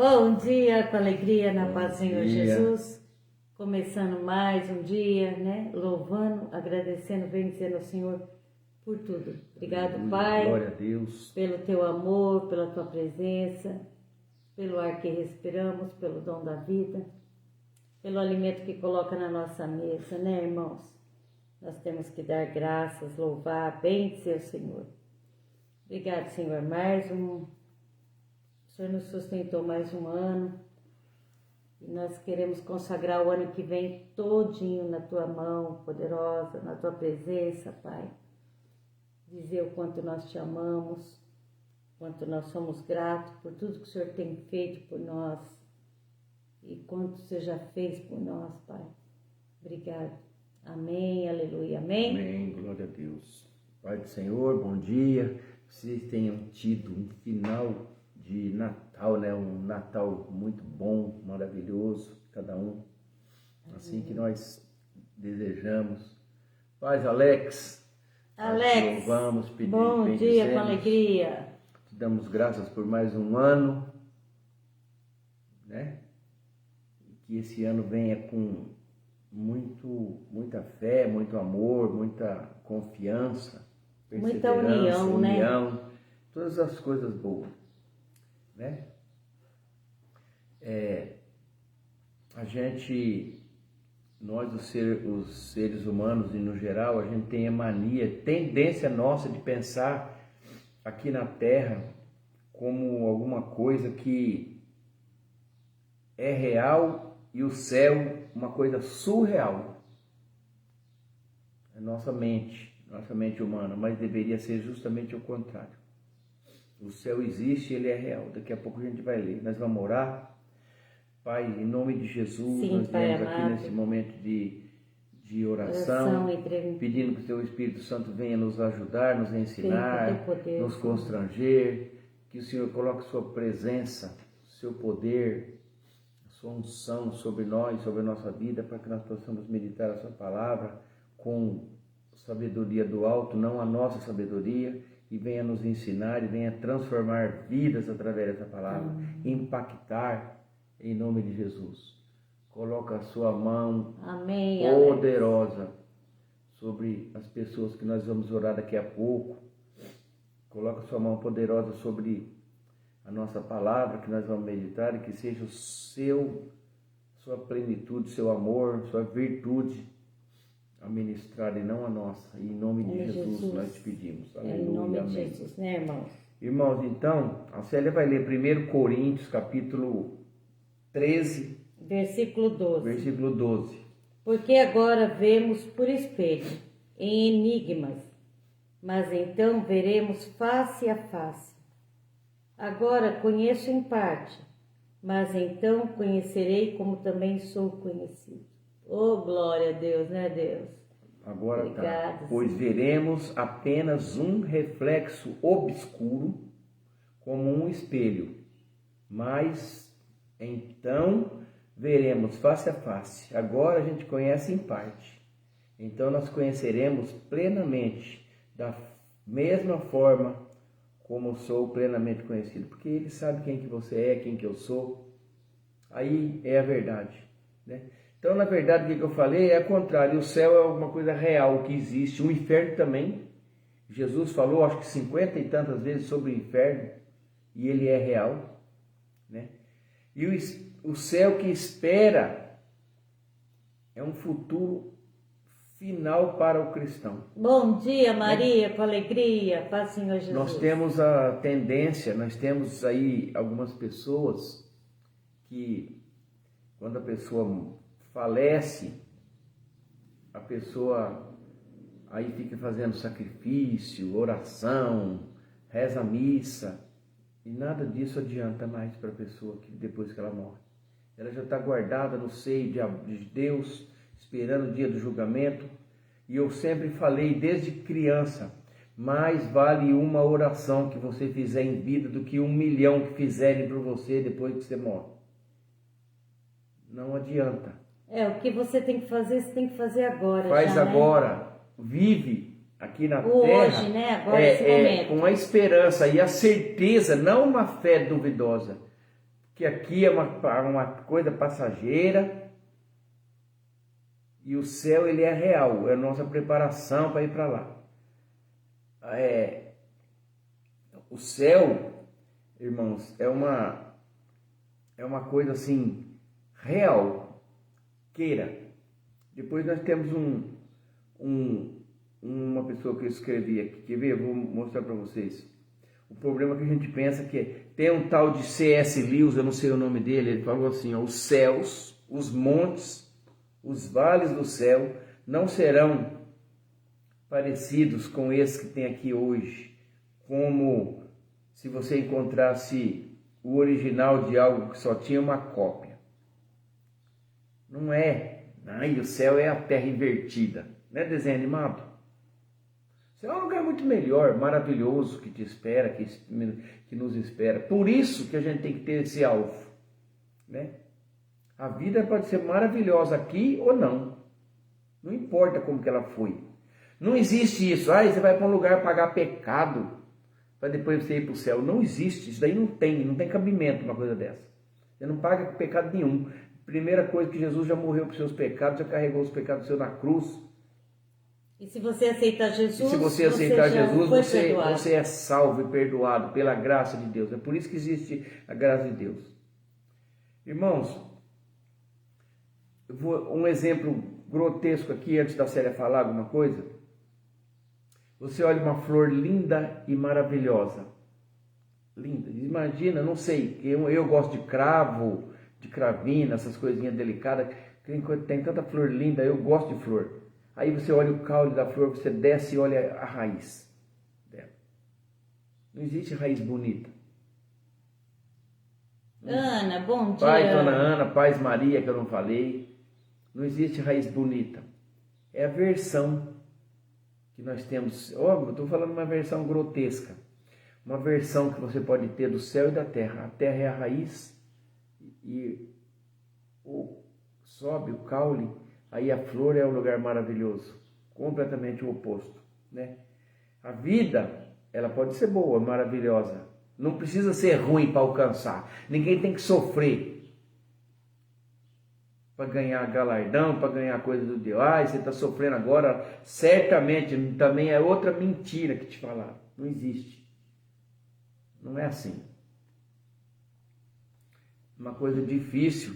Bom dia, com alegria, na paz do Senhor dia. Jesus. Começando mais um dia, né? Louvando, agradecendo, bendizendo ao Senhor por tudo. Obrigado, Aleluia, Pai, glória a Deus. pelo Teu amor, pela Tua presença, pelo ar que respiramos, pelo dom da vida, pelo alimento que coloca na nossa mesa, né, irmãos? Nós temos que dar graças, louvar, bendizer o Senhor. Obrigado, Senhor, o Senhor nos sustentou mais um ano e nós queremos consagrar o ano que vem todinho na Tua mão poderosa, na Tua presença, Pai. Dizer o quanto nós Te amamos, quanto nós somos gratos por tudo que o Senhor tem feito por nós e quanto Você já fez por nós, Pai. Obrigado. Amém, aleluia, amém. Amém, glória a Deus. Pai do Senhor, bom dia. Vocês tenham tido um final de Natal, né? Um Natal muito bom, maravilhoso, cada um. Assim que nós desejamos. Paz, Alex. Alex, louvamos, bom dia, com alegria. Te damos graças por mais um ano, né? Que esse ano venha com muita fé, muito amor, muita confiança, Muita união, né? Todas as coisas boas, né? Nós os seres humanos e no geral, a gente tem a mania, tendência nossa de pensar aqui na Terra como alguma coisa que é real e o céu uma coisa surreal. É nossa mente humana, mas deveria ser justamente o contrário. O céu existe, ele é real. Daqui a pouco a gente vai ler. Nós vamos orar. Pai, em nome de Jesus, Sim, nós Pai viemos aqui amado. nesse momento de oração, Oração, pedindo que o Teu Espírito Santo venha nos ajudar, nos ensinar, Sim, com teu poder, nos Senhor. constranger, que o Senhor coloque Sua presença, Seu poder, Sua unção sobre nós, sobre a nossa vida, para que nós possamos meditar a Sua palavra com sabedoria do alto, não a nossa sabedoria, e venha nos ensinar e venha transformar vidas através dessa palavra, impactar em nome de Jesus. Coloca a Sua mão Amém, poderosa sobre as pessoas que nós vamos orar daqui a pouco. Coloca a Sua mão poderosa sobre a nossa palavra que nós vamos meditar e que seja Sua plenitude, Seu amor, Sua virtude a ministrar e não a nossa. E em nome de Jesus nós te pedimos. Aleluia, em nome amém. de Jesus, né, irmãos? Irmãos, então, a Célia vai ler 1 Coríntios, capítulo 13, Versículo 12. versículo 12. Porque agora vemos por espelho, em enigmas, mas então veremos face a face. Agora conheço em parte, mas então conhecerei como também sou conhecido. Oh, glória a Deus, né, Deus? Agora Obrigada, tá. Pois veremos apenas um reflexo obscuro, como um espelho, mas então veremos face a face. Agora a gente conhece em parte, então nós conheceremos plenamente, da mesma forma como sou plenamente conhecido, porque Ele sabe quem que você é, quem que eu sou. Aí é a verdade, né? Então, na verdade, o que eu falei é o contrário. O céu é alguma coisa real que existe. O inferno também. Jesus falou, acho que 50 e tantas vezes sobre o inferno. E ele é real, né? E o céu que espera é um futuro final para o cristão. Bom dia, Maria, com alegria, paz, Senhor Jesus. Nós temos a tendência, nós temos aí algumas pessoas que, quando a pessoa falece, a pessoa aí fica fazendo sacrifício, oração, reza a missa, e nada disso adianta mais para a pessoa que depois que ela morre. Ela já está guardada no seio de Deus, esperando o dia do julgamento. E eu sempre falei desde criança, mais vale uma oração que você fizer em vida do que 1 milhão que fizerem por você depois que você morre. Não adianta. O que você tem que fazer, você tem que fazer agora. Faz já, agora, né? Vive aqui na O terra. hoje, né? Agora, esse momento. Com a esperança e a certeza, não uma fé duvidosa, que aqui é uma coisa passageira e o céu ele é real, é a nossa preparação para ir para lá. O céu, irmãos, é uma coisa assim real, queira. Depois nós temos uma pessoa que eu escrevi aqui, quer ver? Eu vou mostrar para vocês. O problema que a gente pensa que tem um tal de C.S. Lewis, eu não sei o nome dele, ele falou assim, ó, os céus, os montes, os vales do céu não serão parecidos com esses que tem aqui hoje, como se você encontrasse o original de algo que só tinha uma cópia. Não é. O céu é a terra invertida. Não é desenho animado? O céu é um lugar muito melhor, maravilhoso, que te espera, que nos espera. Por isso que a gente tem que ter esse alvo, né? A vida pode ser maravilhosa aqui ou não. Não importa como que ela foi. Não existe isso. Você vai para um lugar pagar pecado para depois você ir para o céu. Não existe. Isso daí não tem cabimento uma coisa dessa. Você não paga pecado nenhum. Primeira coisa que Jesus já morreu por seus pecados, já carregou os pecados seus na cruz. E se você aceitar Jesus, você é salvo e perdoado pela graça de Deus. É por isso que existe a graça de Deus. Irmãos, um exemplo grotesco aqui, antes da Célia falar alguma coisa. Você olha uma flor linda e maravilhosa. Linda. Imagina, não sei, eu gosto de cravo, de cravina, essas coisinhas delicadas. Tem tanta flor linda, eu gosto de flor. Aí você olha o caule da flor, você desce e olha a raiz dela. Não existe raiz bonita. Ana, bom dia. Pai, Dona Ana, Paz Maria, que eu não falei. Não existe raiz bonita. É a versão que nós temos. Óbvio, estou falando uma versão grotesca. Uma versão que você pode ter do céu e da terra. A terra é a raiz e sobe o caule. Aí a flor é um lugar maravilhoso, completamente o oposto, né? A vida, ela pode ser boa, maravilhosa, não precisa ser ruim para alcançar. Ninguém tem que sofrer para ganhar galardão, para ganhar coisa do Deus. Você está sofrendo agora, certamente também é outra mentira que te falaram. Não existe. Não é assim. Uma coisa difícil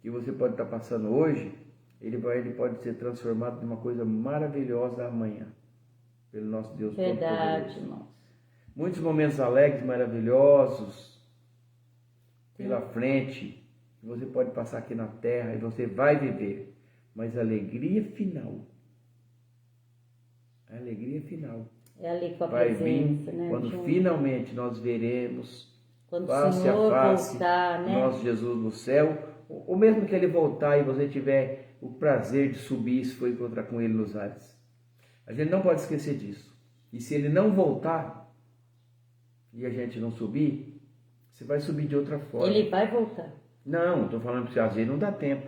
que você pode estar passando hoje, ele pode ser transformado em uma coisa maravilhosa amanhã, pelo nosso Deus Todo-Poderoso. Verdade, irmãos. Muitos momentos alegres, maravilhosos, pela frente, que você pode passar aqui na terra e você vai viver, mas a alegria final, é ali com a vai presença, vir né? quando finalmente nós veremos quando face o Senhor a face voltar, né? nosso Jesus no céu, ou mesmo que ele voltar e você tiver o prazer de subir se for encontrar com ele nos ares. A gente não pode esquecer disso. E se ele não voltar e a gente não subir, você vai subir de outra forma. Ele vai voltar. Não, estou falando para você, às vezes não dá tempo.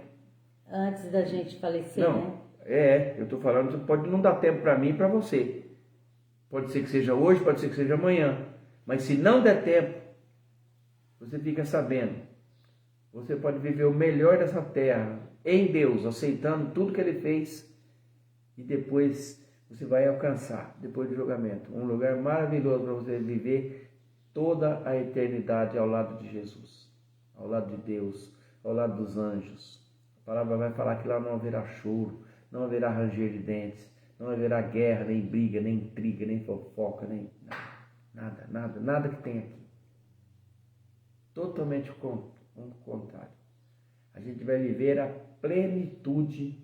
Antes da gente falecer, não, né? Eu estou falando, pode não dar tempo para mim e para você. Pode ser que seja hoje, pode ser que seja amanhã. Mas se não der tempo, você fica sabendo. Você pode viver o melhor dessa terra em Deus, aceitando tudo que ele fez, e depois você vai alcançar, depois do julgamento, um lugar maravilhoso para você viver toda a eternidade ao lado de Jesus, ao lado de Deus, ao lado dos anjos. A palavra vai falar que lá não haverá choro, não haverá ranger de dentes, não haverá guerra, nem briga, nem intriga, nem fofoca, nem nada que tem aqui. Totalmente o contrário. A gente vai viver a plenitude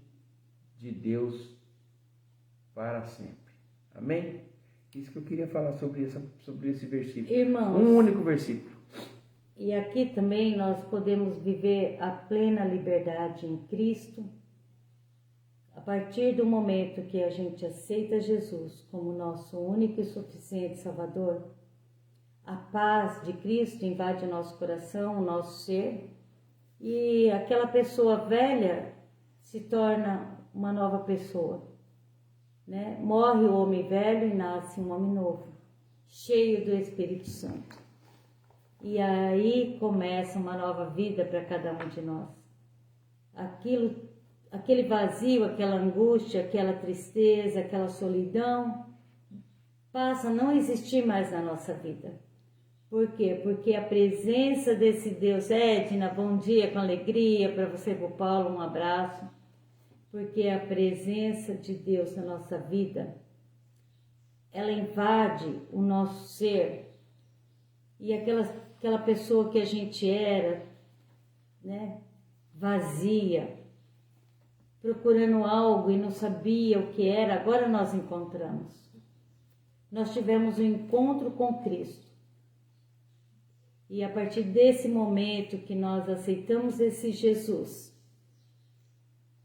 de Deus para sempre. Amém? Isso que eu queria falar sobre esse versículo. Irmãos, um único versículo. E aqui também nós podemos viver a plena liberdade em Cristo. A partir do momento que a gente aceita Jesus como nosso único e suficiente Salvador, a paz de Cristo invade o nosso coração, o nosso ser, e aquela pessoa velha se torna uma nova pessoa, né? Morre o homem velho e nasce um homem novo, cheio do Espírito Santo. E aí começa uma nova vida para cada um de nós. Aquele vazio, aquela angústia, aquela tristeza, aquela solidão, passa a não existir mais na nossa vida. Por quê? Porque a presença desse Deus, Edna, bom dia, com alegria, para você, para o Paulo, um abraço. Porque a presença de Deus na nossa vida, ela invade o nosso ser. E aquela pessoa que a gente era, né, vazia, procurando algo e não sabia o que era, agora nós encontramos. Nós tivemos um encontro com Cristo. E a partir desse momento que nós aceitamos esse Jesus,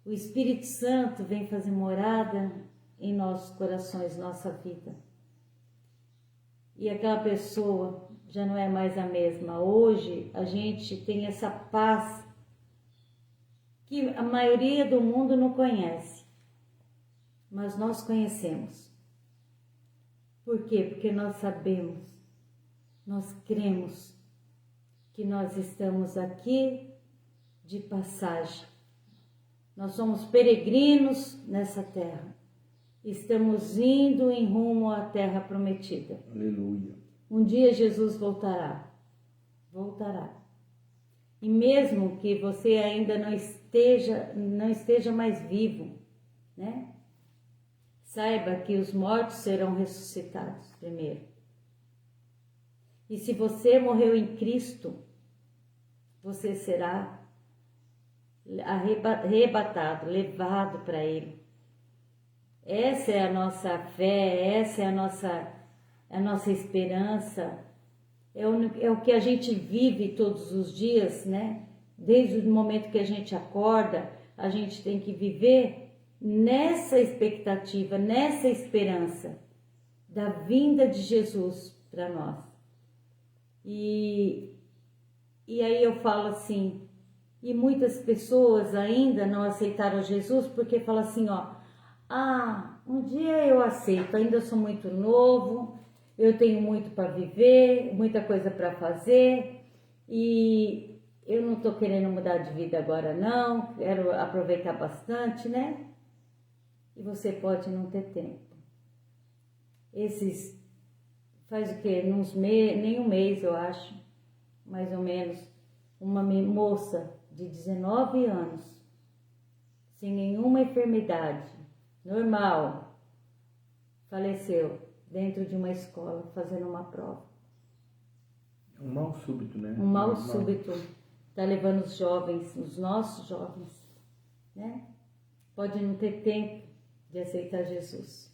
o Espírito Santo vem fazer morada em nossos corações, nossa vida. E aquela pessoa já não é mais a mesma. Hoje a gente tem essa paz que a maioria do mundo não conhece, mas nós conhecemos. Por quê? Porque nós sabemos, nós cremos que nós estamos aqui de passagem. Nós somos peregrinos nessa terra. Estamos indo em rumo à terra prometida. Aleluia. Um dia Jesus voltará. Voltará. E mesmo que você ainda não esteja mais vivo, né? Saiba que os mortos serão ressuscitados primeiro. E se você morreu em Cristo, você será arrebatado, levado para Ele. Essa é a nossa fé, essa é a nossa esperança, é o que a gente vive todos os dias, né? Desde o momento que a gente acorda, a gente tem que viver nessa expectativa, nessa esperança da vinda de Jesus para nós. E aí eu falo assim, e muitas pessoas ainda não aceitaram Jesus porque falam assim, ó, um dia eu aceito, ainda sou muito novo, eu tenho muito para viver, muita coisa para fazer e eu não estou querendo mudar de vida agora não, quero aproveitar bastante, né? E você pode não ter tempo. Faz o quê? Nem um mês, eu acho, mais ou menos, uma moça de 19 anos, sem nenhuma enfermidade, normal, faleceu dentro de uma escola, fazendo uma prova. Um mal súbito, né? Um mal súbito está levando os jovens, os nossos jovens, né? Pode não ter tempo de aceitar Jesus.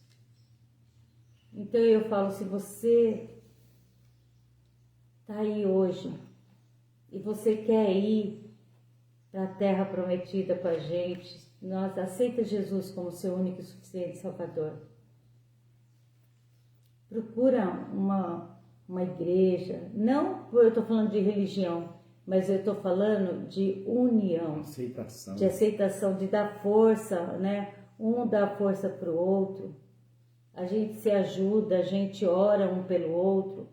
Então eu falo, se você está aí hoje e você quer ir para a terra prometida com a gente, nós aceita Jesus como seu único e suficiente Salvador. Procura uma igreja, não eu estou falando de religião, mas eu estou falando de união, de aceitação, de dar força, né? Um dá força para o outro. A gente se ajuda, a gente ora um pelo outro.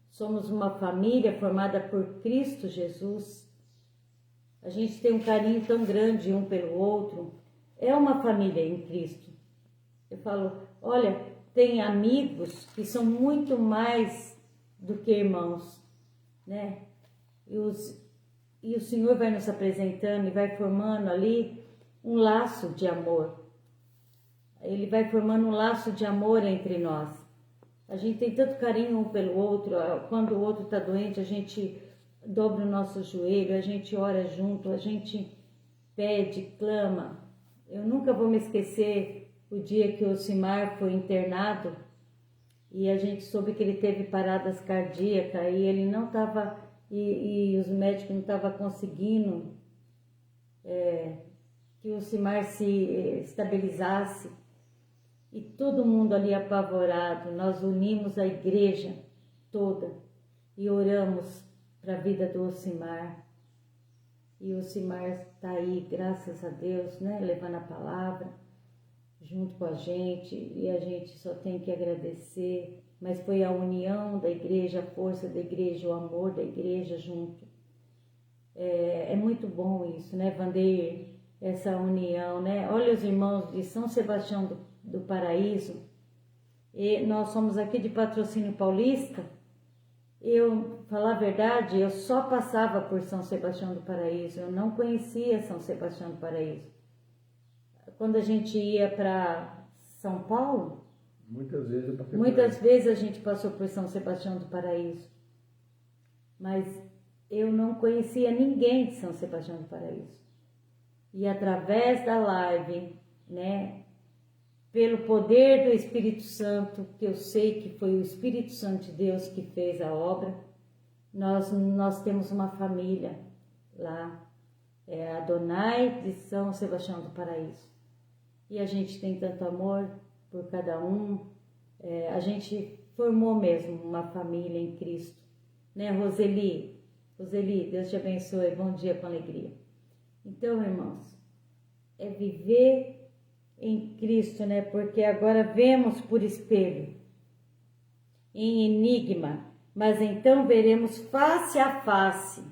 Somos uma família formada por Cristo Jesus. A gente tem um carinho tão grande um pelo outro. É uma família em Cristo. Eu falo, olha, tem amigos que são muito mais do que irmãos, né? E o Senhor vai nos apresentando e vai formando ali um laço de amor. Ele vai formando um laço de amor entre nós. A gente tem tanto carinho um pelo outro. Quando o outro está doente, a gente dobra o nosso joelho, a gente ora junto, a gente pede, clama. Eu nunca vou me esquecer o dia que o Simar foi internado e a gente soube que ele teve paradas cardíacas e ele não estava, e os médicos não estavam conseguindo que o Simar se estabilizasse. E todo mundo ali apavorado, nós unimos a igreja toda e oramos para a vida do Osimar. E o Osimar está aí, graças a Deus, né, levando a palavra junto com a gente. E a gente só tem que agradecer mas foi a união da igreja, a força da igreja, o amor da igreja junto. É muito bom isso, né, Vandeir? Essa união, né? Olha os irmãos de São Sebastião do Paraíso, e nós somos aqui de Patrocínio Paulista. Eu, falar a verdade, eu só passava por São Sebastião do Paraíso, eu não conhecia São Sebastião do Paraíso. Quando a gente ia para São Paulo, muitas vezes a gente passou por São Sebastião do Paraíso, mas eu não conhecia ninguém de São Sebastião do Paraíso. E através da live, né, pelo poder do Espírito Santo, que eu sei que foi o Espírito Santo de Deus que fez a obra, nós temos uma família lá, é a Adonai de São Sebastião do Paraíso. E a gente tem tanto amor por cada um, a gente formou mesmo uma família em Cristo. Né, Roseli, Deus te abençoe, bom dia com alegria. Então, irmãos, é viver em Cristo, né? Porque agora vemos por espelho, em enigma, mas então veremos face a face.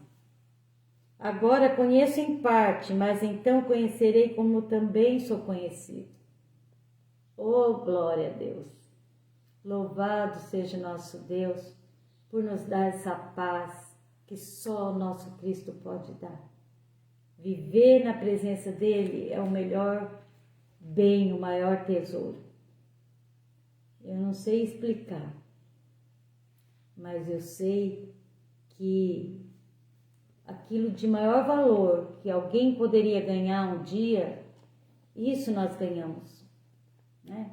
Agora conheço em parte, mas então conhecerei como também sou conhecido. Oh, glória a Deus! Louvado seja nosso Deus por nos dar essa paz que só o nosso Cristo pode dar. Viver na presença dele é o melhor bem, o maior tesouro. Eu não sei explicar, mas eu sei que aquilo de maior valor que alguém poderia ganhar um dia, isso nós ganhamos, né?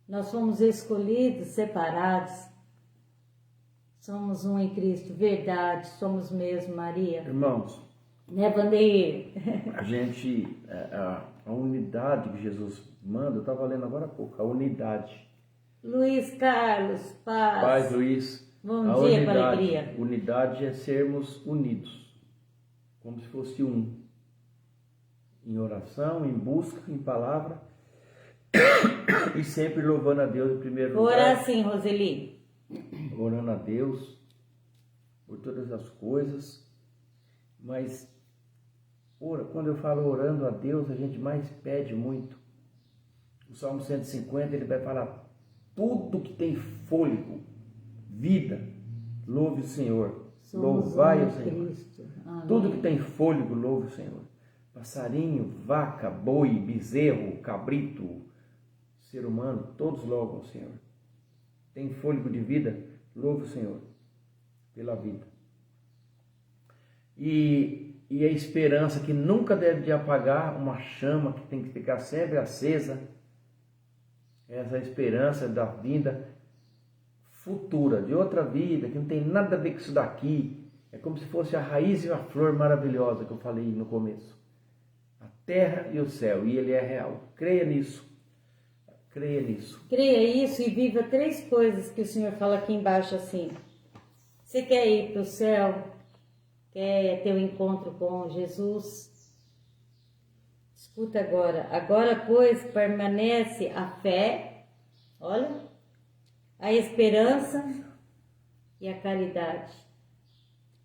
Nós fomos escolhidos, separados, somos um em Cristo, verdade, somos mesmo, Maria. Irmãos, né, Vandeir? A gente, a unidade que Jesus manda, eu estava lendo agora há pouco, a unidade. Luiz Carlos, Paz, Luiz. Bom dia, com alegria. Unidade é sermos unidos, como se fosse um. Em oração, em busca, em palavra, e sempre louvando a Deus em primeiro lugar. Orar assim, Roseli. Orando a Deus por todas as coisas, mas quando eu falo orando a Deus, a gente mais pede muito. O Salmo 150, ele vai falar: tudo que tem fôlego, vida, louve o Senhor. Louvai o Senhor. Tudo que tem fôlego, louve o Senhor. Passarinho, vaca, boi, bezerro, cabrito, ser humano, todos louvam o Senhor. Tem fôlego de vida, louve o Senhor pela vida. E a esperança que nunca deve de apagar, uma chama que tem que ficar sempre acesa, essa esperança da vinda futura, de outra vida, que não tem nada a ver com isso daqui. É como se fosse a raiz e a flor maravilhosa que eu falei no começo. A terra e o céu, e ele é real. Creia nisso. Creia nisso. Creia isso e viva 3 coisas que o Senhor fala aqui embaixo assim. Você quer ir para o céu? Quer ter um encontro com Jesus? Escuta agora. Agora, pois, permanece a fé, olha, a esperança e a caridade.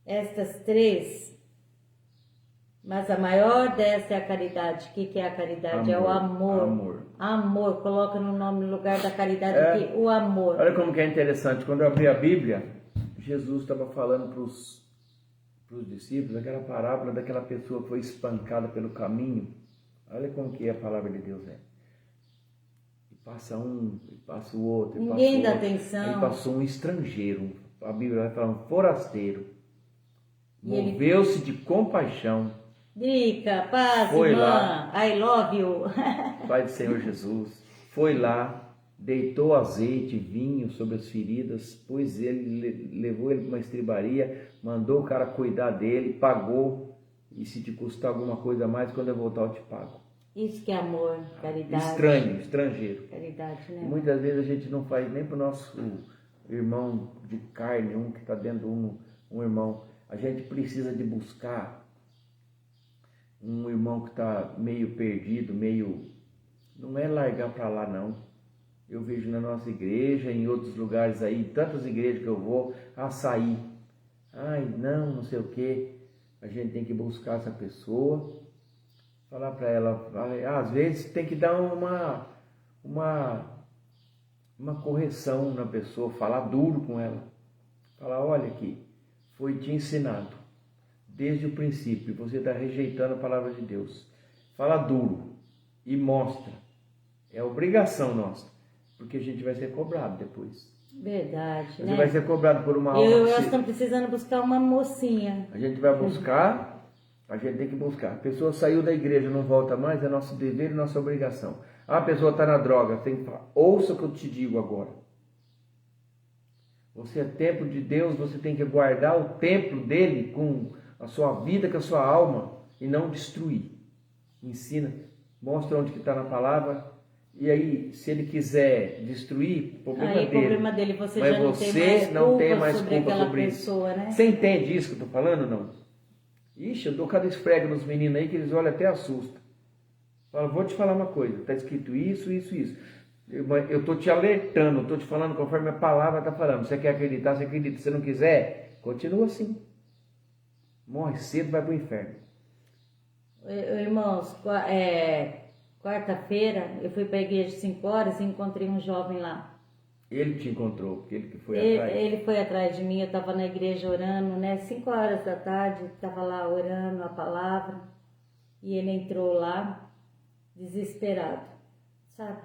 Estas 3, mas a maior dessa é a caridade. O que é a caridade? É o amor. Amor. Coloca no nome, no lugar da caridade aqui, o amor. Olha como que é interessante. Quando eu abri a Bíblia, Jesus estava falando para os discípulos aquela parábola daquela pessoa que foi espancada pelo caminho. Olha como que a palavra de Deus é. E passa um, e passa o outro. Ninguém dá atenção. Ele passou um estrangeiro. A Bíblia vai falar um forasteiro. Moveu-se de compaixão. Drica, paz, foi irmã, lá, I love you. Pai do Senhor Jesus, foi lá, deitou azeite, vinho sobre as feridas, pois ele levou ele para uma estribaria, mandou o cara cuidar dele, pagou, e se te custar alguma coisa a mais, quando eu voltar eu te pago. Isso que é amor, caridade. Estrangeiro. Caridade, né? E muitas vezes a gente não faz nem para o nosso irmão de carne, um que está dentro um irmão. A gente precisa de buscar um irmão que está meio perdido, não é largar para lá não. Eu vejo na nossa igreja, em outros lugares aí, tantas igrejas que eu vou, açaí. Ai, não sei o quê. A gente tem que buscar essa pessoa, falar para ela, às vezes tem que dar uma correção na pessoa, falar duro com ela. Falar, olha aqui, foi te ensinado desde o princípio, você está rejeitando a palavra de Deus. Fala duro e mostra. É obrigação nossa, porque a gente vai ser cobrado depois. Verdade, Você vai ser cobrado por uma Eu e o alma. Elcio estamos precisando buscar uma mocinha. A gente vai buscar, a gente tem que buscar. A pessoa saiu da igreja, não volta mais, é nosso dever e nossa obrigação. A pessoa está na droga, tem que falar, ouça o que eu te digo agora. Você é templo de Deus, você tem que guardar o templo dele com a sua vida, com a sua alma, e não destruir. Ensina, mostra onde que está na palavra. E aí, se ele quiser destruir, problema dele. Você mas já não tem mais culpa sobre pessoa, isso. Né? Você entende isso que eu estou falando, não? Ixi, eu dou cada esfrega nos meninos aí que eles olham até assustam. Falo, vou te falar uma coisa, está escrito isso. Eu estou te alertando, estou te falando conforme a palavra está falando. Você quer acreditar, você acredita. Se você não quiser, continua assim. Morre cedo, vai para o inferno. Irmãos, quarta-feira eu fui para a igreja 5 horas e encontrei um jovem lá. Ele te encontrou, porque ele que foi atrás. Ele foi atrás de mim, eu estava na igreja orando, né? 5 horas da tarde, estava lá orando a palavra. E ele entrou lá, desesperado, sabe?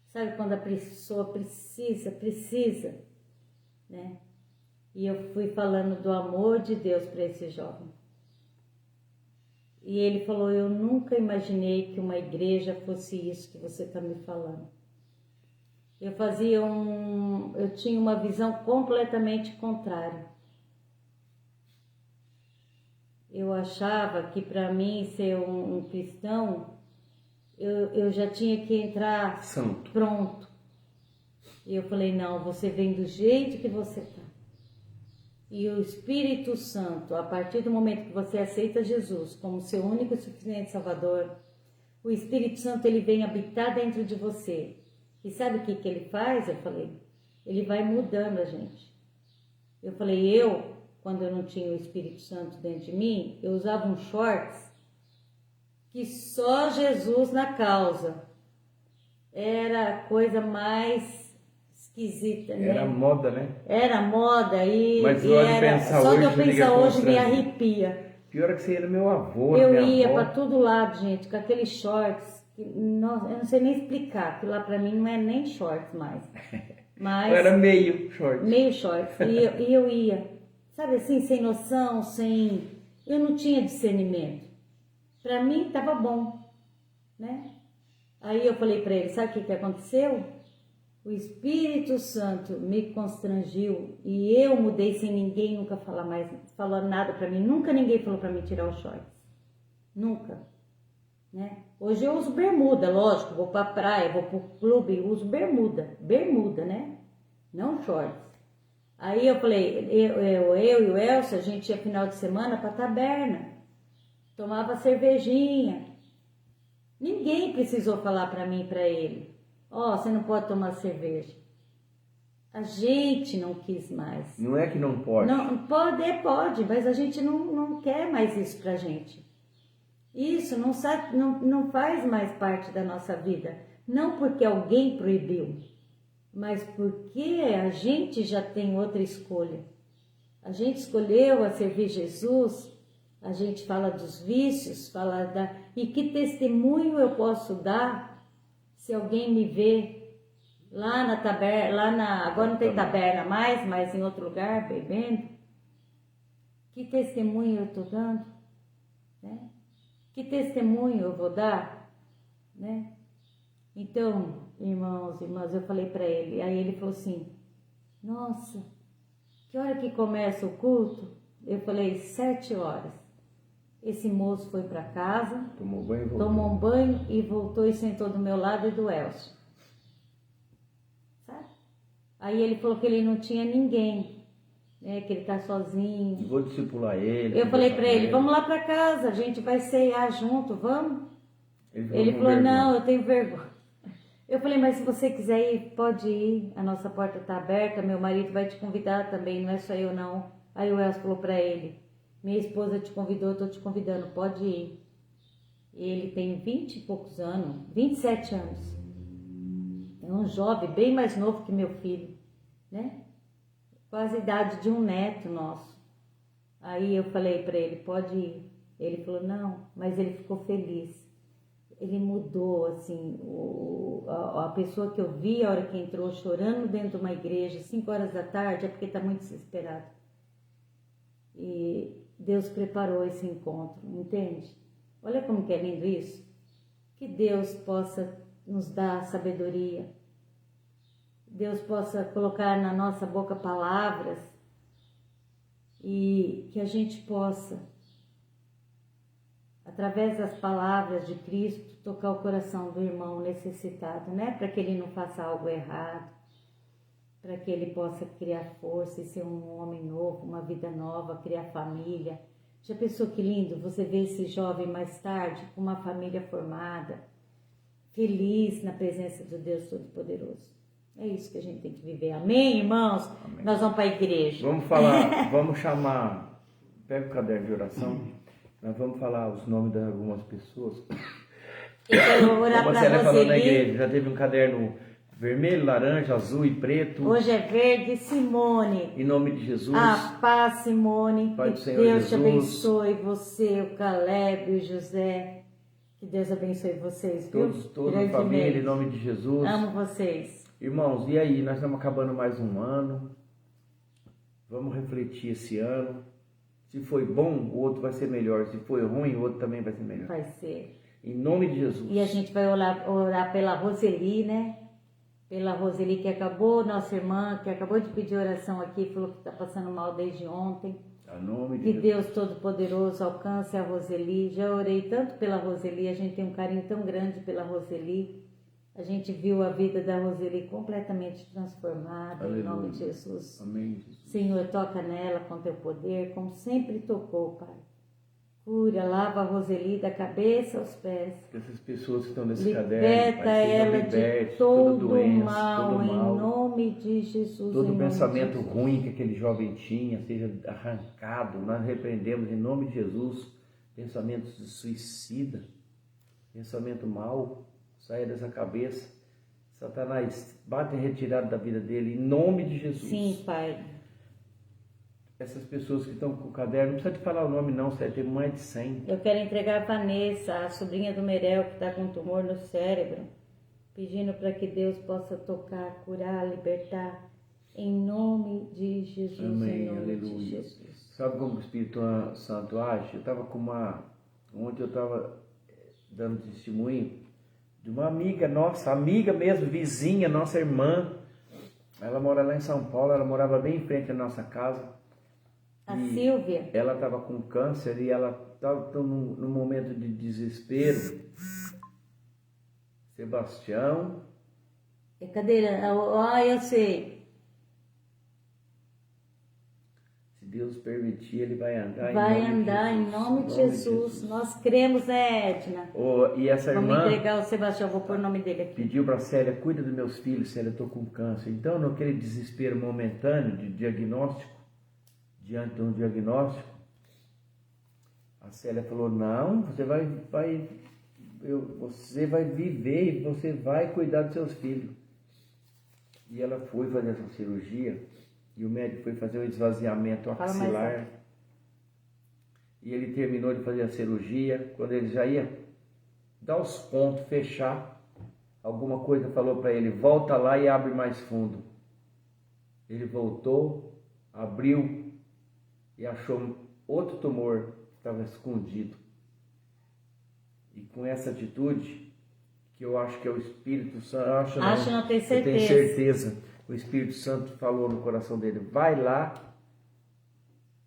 Sabe quando a pessoa precisa, né? E eu fui falando do amor de Deus para esse jovem. E ele falou, eu nunca imaginei que uma igreja fosse isso que você está me falando. Eu tinha uma visão completamente contrária. Eu achava que para mim ser um cristão, eu já tinha que entrar santo. Pronto. E eu falei, não, você vem do jeito que você está. E o Espírito Santo, a partir do momento que você aceita Jesus como seu único e suficiente Salvador, o Espírito Santo ele vem habitar dentro de você. E sabe o que ele faz? Eu falei, ele vai mudando a gente. Eu falei, quando eu não tinha o Espírito Santo dentro de mim, eu usava um shorts que só Jesus na causa. Era a coisa mais esquisita, né? Era moda, né? Era moda e mas só de eu pensar hoje me arrepia. Pior é que você ia no meu avô, eu ia para todo lado, gente, com aqueles shorts. Nossa, eu não sei nem explicar, porque lá para mim não é nem shorts mais. Mas era meio shorts. Meio shorts. E eu ia, sabe assim, sem noção, eu não tinha discernimento. Para mim estava bom, né? Aí eu falei para ele, sabe o que aconteceu? O Espírito Santo me constrangiu e eu mudei sem ninguém nunca falar nada para mim. Nunca ninguém falou para mim tirar os shorts. Nunca. Né? Hoje eu uso bermuda, lógico, vou para a praia, vou para o clube, uso bermuda, né? Não shorts. Aí eu falei, eu e o Elcio, a gente ia final de semana para a taberna, tomava cervejinha. Ninguém precisou falar para mim e para ele, você não pode tomar cerveja. A gente não quis mais. Não é que não pode. Não, pode, mas a gente não quer mais isso pra gente. Isso não faz mais parte da nossa vida. Não porque alguém proibiu, mas porque a gente já tem outra escolha. A gente escolheu a servir Jesus, a gente fala dos vícios, e que testemunho eu posso dar se alguém me vê lá na taberna, agora não tem taberna mais, mas em outro lugar, bebendo. Que testemunho eu estou dando? Né? Que testemunho eu vou dar? Né? Então, irmãos e irmãs, eu falei para ele, aí ele falou assim, nossa, que hora que começa o culto? Eu falei, 7 horas. Esse moço foi para casa, tomou um banho e voltou e sentou do meu lado e do Elcio. Sabe? Aí ele falou que ele não tinha ninguém, né, que ele tá sozinho. Vou discipular ele. Eu falei para ele, vamos lá para casa, a gente vai ceiar junto, vamos? Ele falou, não, eu tenho vergonha. Eu falei, mas se você quiser ir, pode ir, a nossa porta está aberta, meu marido vai te convidar também, não é só eu não. Aí o Elcio falou para ele, minha esposa te convidou, eu estou te convidando, pode ir. Ele tem 20 e poucos anos, 27 anos. É um jovem bem mais novo que meu filho, né? Quase a idade de um neto nosso. Aí eu falei para ele, pode ir. Ele falou, não, mas ele ficou feliz. Ele mudou, assim, a pessoa que eu vi a hora que entrou chorando dentro de uma igreja, 5 horas da tarde, é porque está muito desesperado. E Deus preparou esse encontro, entende? Olha como que é lindo isso. Que Deus possa nos dar sabedoria. Deus possa colocar na nossa boca palavras e que a gente possa, através das palavras de Cristo, tocar o coração do irmão necessitado, né? Para que ele não faça algo errado, para que ele possa criar força e ser um homem novo, uma vida nova, criar família. Já pensou que lindo você ver esse jovem mais tarde com uma família formada, feliz na presença do Deus Todo-Poderoso? É isso que a gente tem que viver. Amém, irmãos? Amém. Nós vamos para a igreja. Vamos falar, vamos chamar, pega o caderno de oração, nós vamos falar os nomes de algumas pessoas. Eu vou orar para a falou na igreja, já teve um caderno vermelho, laranja, azul e preto. Hoje é verde. Simone. Em nome de Jesus. A paz, Simone. Pai do Que Senhor Deus Jesus. te abençoe, você, o Caleb, o José. Que Deus abençoe vocês, viu? Toda a família, em nome de Jesus. Amo vocês. Irmãos, e aí? Nós estamos acabando mais um ano. Vamos refletir esse ano. Se foi bom, o outro vai ser melhor. Se foi ruim, o outro também vai ser melhor. Vai ser. Em nome de Jesus. E a gente vai orar pela Roseli, né? Pela Roseli que acabou, nossa irmã, que acabou de pedir oração aqui, falou que está passando mal desde ontem. Em nome de Que Jesus. Deus Todo-Poderoso alcance a Roseli. Já orei tanto pela Roseli, a gente tem um carinho tão grande pela Roseli. A gente viu a vida da Roseli completamente transformada. Aleluia. Em nome de Jesus. Amém. Senhor, toca nela com teu poder, como sempre tocou, Pai. Cura, lava a Roseli da cabeça aos pés. Essas pessoas que estão nesse caderno, liberta ela de todo doença, mal, todo mal, em nome de Jesus. Todo pensamento ruim que aquele jovem tinha seja arrancado. Nós repreendemos em nome de Jesus pensamentos de suicida, pensamento mau, saia dessa cabeça. Satanás, bate em retirada da vida dele em nome de Jesus. Sim, Pai. Essas pessoas que estão com o caderno, não precisa te falar o nome não, você vai ter mais de 100. Eu quero entregar a Vanessa, a sobrinha do Merel, que está com tumor no cérebro, pedindo para que Deus possa tocar, curar, libertar, em nome de Jesus. Amém, em nome aleluia. De Jesus. Sabe como o Espírito Santo age? Eu estava com ontem eu estava dando testemunho de uma amiga nossa, amiga mesmo, vizinha, nossa irmã. Ela mora lá em São Paulo, ela morava bem em frente à nossa casa. A Silvia. Ela estava com câncer e ela estava num momento de desespero. Sebastião. É cadeira. Eu sei. Se Deus permitir, ele vai andar. Vai andar em nome de Jesus. Nós cremos, né, Edna? E essa irmã. Vamos entregar o Sebastião, vou pôr o nome dele aqui. Pediu para a Célia, cuida dos meus filhos, Célia, eu estou com câncer. Então, naquele desespero momentâneo de diagnóstico, diante de um diagnóstico, a Célia falou, não, você vai viver e você vai cuidar dos seus filhos. E ela foi fazer essa cirurgia e o médico foi fazer um esvaziamento axilar. E ele terminou de fazer a cirurgia, quando ele já ia dar os pontos, fechar, alguma coisa falou para ele, volta lá e abre mais fundo. Ele voltou, abriu e achou outro tumor que estava escondido. E com essa atitude, que eu acho que é o Espírito Santo, não tenho certeza. Eu tenho certeza, o Espírito Santo falou no coração dele, vai lá,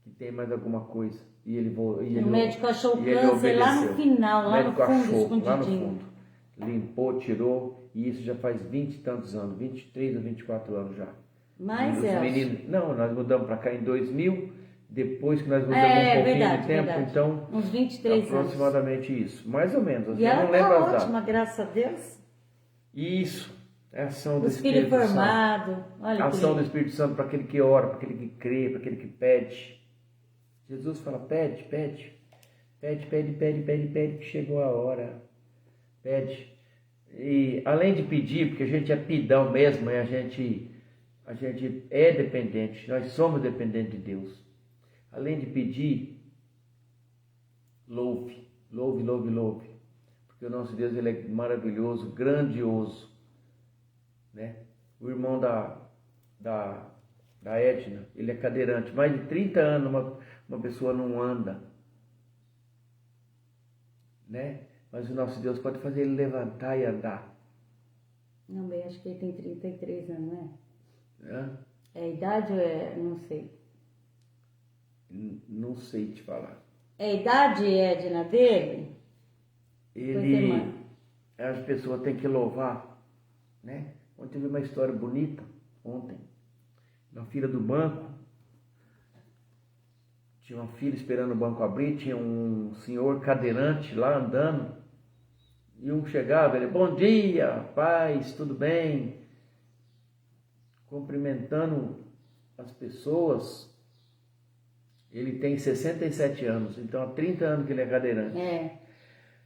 que tem mais alguma coisa. E o médico achou o câncer lá no final, lá no fundo, escondidinho. Lá no fundo. Limpou, tirou, e isso já faz 20 e tantos anos, 23 ou 24 anos já. Mas não, nós mudamos para cá em 2000, depois que nós mudamos um pouquinho de tempo, então uns 23 aproximadamente anos. isso, mais ou menos. E ela não lembro tá ótima, graças a Deus. Isso, é a ação do Os filhos Espírito Santo. formados. Olha A que ação do lindo. Espírito Santo para aquele que ora, para aquele que crê, para aquele que pede. Jesus fala, pede, pede. Pede, pede, pede, pede, pede, que chegou a hora. Pede. E além de pedir, porque a gente é pidão mesmo, a gente é dependente, nós somos dependentes de Deus. Além de pedir, louve, louve, louve, louve. Porque o nosso Deus, ele é maravilhoso, grandioso, né? O irmão da Edna, ele é cadeirante, mais de 30 anos uma pessoa não anda, né? Mas o nosso Deus pode fazer ele levantar e andar. Não, bem, acho que ele tem 33 anos, não é? Hã? É a idade ou é... não sei. Não sei te falar. É a idade, Edna, dele? Ele, as pessoas têm que louvar, né? Ontem eu vi uma história bonita, ontem, na fila do banco, tinha uma fila esperando o banco abrir, tinha um senhor cadeirante lá andando, e um chegava, ele, bom dia, paz, tudo bem? Cumprimentando as pessoas. Ele tem 67 anos, então há 30 anos que ele é cadeirante. É.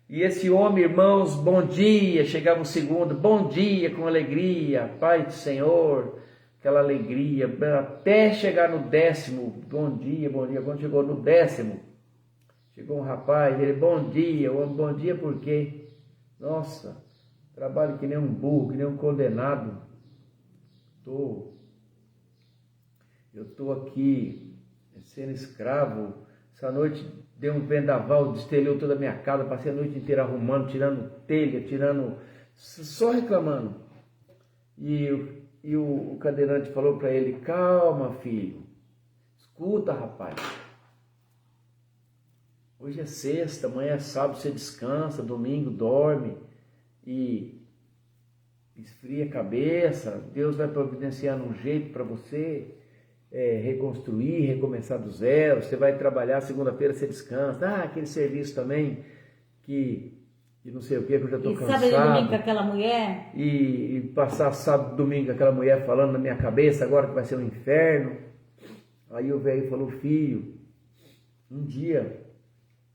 E esse homem, irmãos, bom dia, chegava o segundo, bom dia, com alegria, Pai do Senhor, aquela alegria, até chegar no 10º, bom dia, quando chegou no 10º, chegou um rapaz, ele, bom dia, o homem, bom dia por quê? Nossa, trabalho que nem um burro, que nem um condenado, eu estou aqui sendo escravo, essa noite deu um vendaval, destelhou toda a minha casa, passei a noite inteira arrumando, tirando telha, só reclamando. E o cadeirante falou para ele, calma filho, escuta rapaz, hoje é sexta, amanhã é sábado, você descansa, domingo dorme e esfria a cabeça, Deus vai providenciar um jeito para você reconstruir, recomeçar do zero, você vai trabalhar, segunda-feira você descansa, aquele serviço também que não sei o que eu já estou cansado. E sábado e domingo com aquela mulher? E passar sábado e domingo com aquela mulher falando na minha cabeça agora que vai ser um inferno. Aí o velho falou, filho, um dia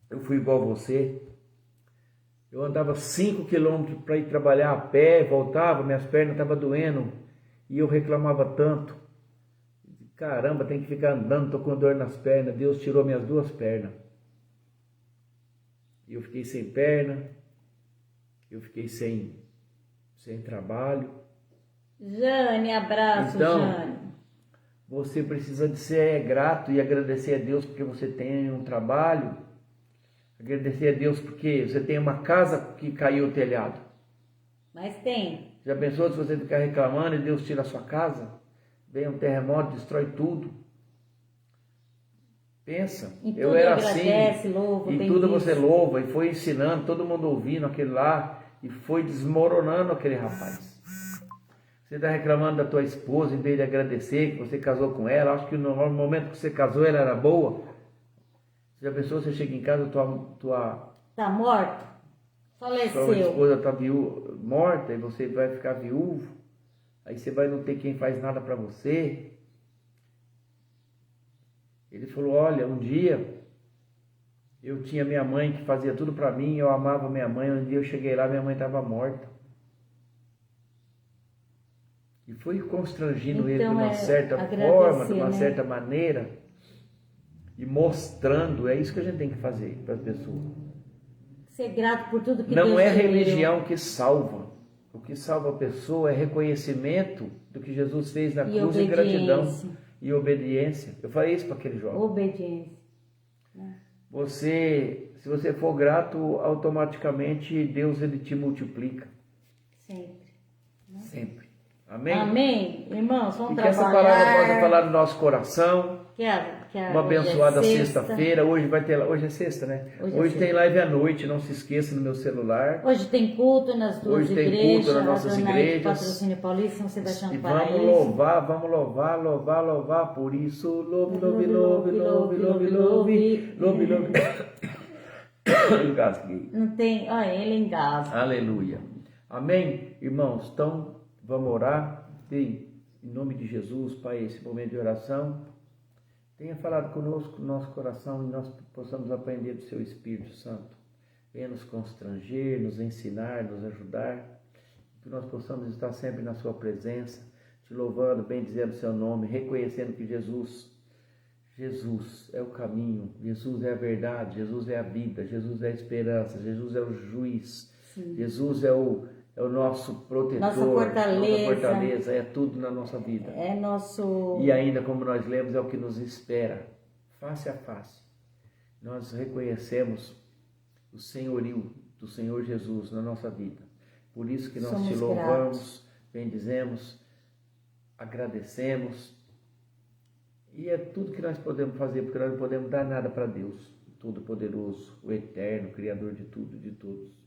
eu fui igual a você, eu andava 5 quilômetros para ir trabalhar a pé, voltava, minhas pernas estavam doendo e eu reclamava tanto. Caramba, tem que ficar andando, estou com dor nas pernas. Deus tirou minhas 2 pernas. E eu fiquei sem perna, eu fiquei sem trabalho. Jane, abraço, então, Jane. Você precisa de ser grato e agradecer a Deus porque você tem um trabalho. Agradecer a Deus porque você tem uma casa que caiu o telhado. Mas tem. Já pensou se você ficar reclamando e Deus tira a sua casa? Vem um terremoto, destrói tudo. Pensa, eu era agradece, assim, louva, e tudo você louva, e foi ensinando, todo mundo ouvindo aquele lá, e foi desmoronando aquele rapaz. Você está reclamando da tua esposa, em vez de agradecer que você casou com ela, acho que no momento que você casou ela era boa. Você já pensou, você chega em casa, tua tá morta? Faleceu. Sua esposa está morta, e você vai ficar viúvo. Aí você vai não ter quem faz nada para você. Ele falou, olha, um dia eu tinha minha mãe que fazia tudo para mim, eu amava minha mãe, um dia eu cheguei lá, minha mãe estava morta. E foi constrangindo ele de uma certa forma, de uma certa maneira, e mostrando, é isso que a gente tem que fazer para as pessoas. Ser grato por tudo que Não Deus é te deu. religião que salva. O que salva a pessoa é reconhecimento do que Jesus fez na cruz e gratidão e obediência. Eu falei isso para aquele jovem. Obediência. Se você for grato, automaticamente Deus ele te multiplica. Sempre. Sempre. Amém? Amém. Irmãos, vamos trabalhar. Que essa palavra possa falar no nosso coração. Uma abençoada sexta-feira. Hoje é sexta, né? Hoje tem live à noite, não se esqueça, no meu celular. Hoje tem culto nas duas igrejas. Hoje tem culto nas nossas igrejas. Patrocínio Paulista, você vai chamar e para vamos louvar. Por isso, louve. Engasguei. Não tem, olha, ele engasga. Aleluia. Amém, irmãos? Então, vamos orar. Em nome de Jesus, Pai, esse momento de oração, tenha falado conosco no nosso coração e nós possamos aprender do Seu Espírito Santo. Venha nos constranger, nos ensinar, nos ajudar, que nós possamos estar sempre na Sua presença, te louvando, bendizendo o Seu nome, reconhecendo que Jesus é o caminho, Jesus é a verdade, Jesus é a vida, Jesus é a esperança, Jesus é o juiz, sim. Jesus é o nosso protetor, nossa fortaleza, é tudo na nossa vida. É nosso... E ainda, como nós lemos, é o que nos espera, face a face. Nós reconhecemos o senhorio do Senhor Jesus na nossa vida. Por isso que nós te louvamos, bendizemos, agradecemos. E é tudo que nós podemos fazer, porque nós não podemos dar nada para Deus, Todo-Poderoso, o Eterno, Criador de tudo e de todos.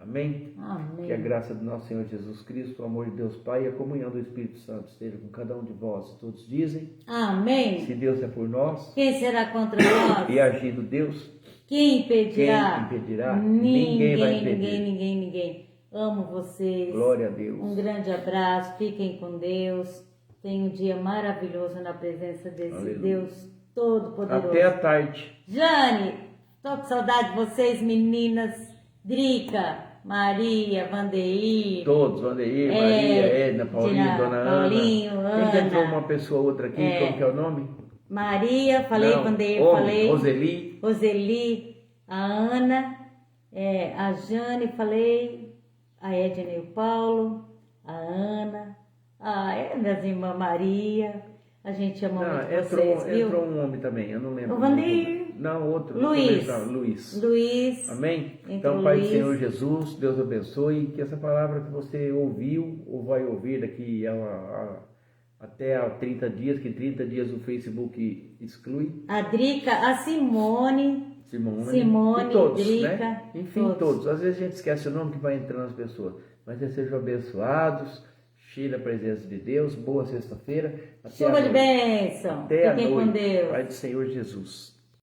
Amém? Amém. Que a graça do nosso Senhor Jesus Cristo, o amor de Deus Pai e a comunhão do Espírito Santo esteja com cada um de vós. Todos dizem: amém. Se Deus é por nós, quem será contra nós? E agindo Deus, quem impedirá? Quem impedirá? Ninguém vai impedir. Ninguém. Amo vocês. Glória a Deus. Um grande abraço, fiquem com Deus. Tenha um dia maravilhoso na presença desse Aleluia. Deus Todo-Poderoso. Até a tarde. Jane, tô com saudade de vocês, meninas. Drica, Maria, Vandeir. Todos, Vandeir, Maria, Edna, Paulinho, Dona Paulinho, Ana. Quem entrou uma pessoa outra aqui, como que é o nome? Maria, falei, não, Vandeir, falei. Roseli, a Ana, a Jane, falei, a Edna e o Paulo, a Ana, das irmãs Maria. A gente ama muito vocês, viu? Entrou um homem também, eu não lembro. O Vandeir. Não, outro. Luiz. Amém? Então, Pai do Senhor Jesus, Deus abençoe, que essa palavra que você ouviu ou vai ouvir daqui até a 30 dias, que 30 dias o Facebook exclui. A Drica, a Simone, e todos, Drica. Né? Enfim, todos. Às vezes a gente esquece o nome que vai entrando as pessoas. Mas eles sejam abençoados, cheio da presença de Deus. Boa sexta-feira. Chuva de bênção. Até a noite. Com Deus. Pai do Senhor Jesus.